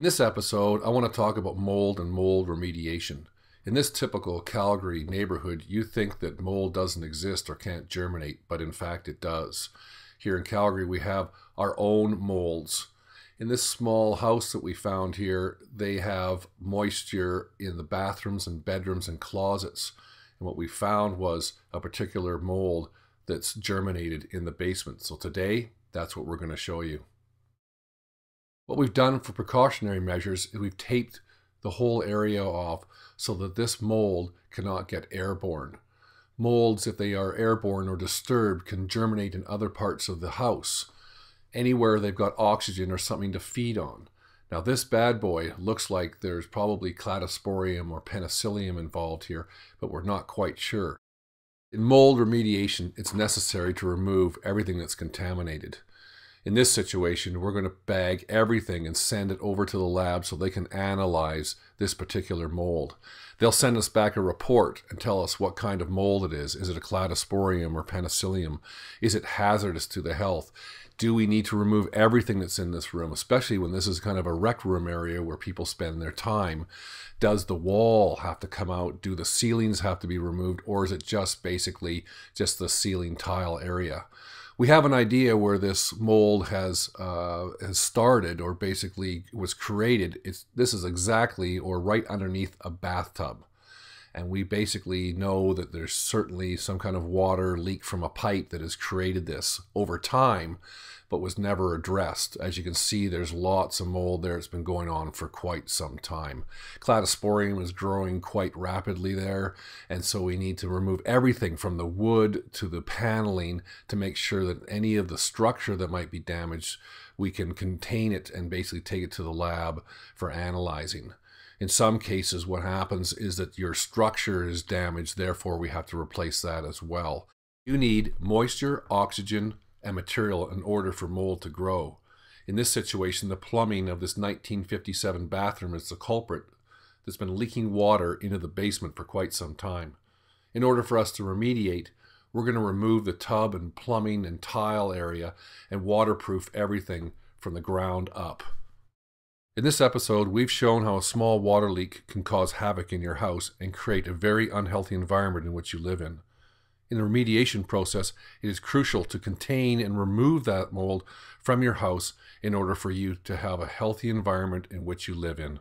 In this episode, I want to talk about mold and mold remediation. In this typical Calgary neighborhood, you think that mold doesn't exist or can't germinate, but in fact it does. Here in Calgary, we have our own molds. In this small house that we found here, they have moisture in the bathrooms and bedrooms and closets. And what we found was a particular mold that's germinated in the basement. So today, that's what we're going to show you. What we've done for precautionary measures is we've taped the whole area off so that this mold cannot get airborne. Molds, if they are airborne or disturbed, can germinate in other parts of the house, anywhere they've got oxygen or something to feed on. Now this bad boy looks like there's probably cladosporium or penicillium involved here, but we're not quite sure. In mold remediation, it's necessary to remove everything that's contaminated. In this situation, we're going to bag everything and send it over to the lab so they can analyze this particular mold. They'll send us back a report and tell us what kind of mold it is. Is it a cladosporium or penicillium? Is it hazardous to the health? Do we need to remove everything that's in this room, especially when this is kind of a rec room area where people spend their time? Does the wall have to come out? Do the ceilings have to be removed? Or is it just basically just the ceiling tile area? We have an idea where this mold has started, or basically was created. This is exactly or right underneath a bathtub. And we basically know that there's certainly some kind of water leak from a pipe that has created this over time, but was never addressed. As you can see, there's lots of mold there. It's been going on for quite some time. Cladosporium is growing quite rapidly there, and so we need to remove everything from the wood to the paneling to make sure that any of the structure that might be damaged, we can contain it and basically take it to the lab for analyzing. In some cases, what happens is that your structure is damaged, therefore we have to replace that as well. You need moisture, oxygen, and material in order for mold to grow. In this situation, the plumbing of this 1957 bathroom is the culprit that's been leaking water into the basement for quite some time. In order for us to remediate, we're going to remove the tub and plumbing and tile area and waterproof everything from the ground up. In this episode, we've shown how a small water leak can cause havoc in your house and create a very unhealthy environment in which you live in. In the remediation process, it is crucial to contain and remove that mold from your house in order for you to have a healthy environment in which you live in.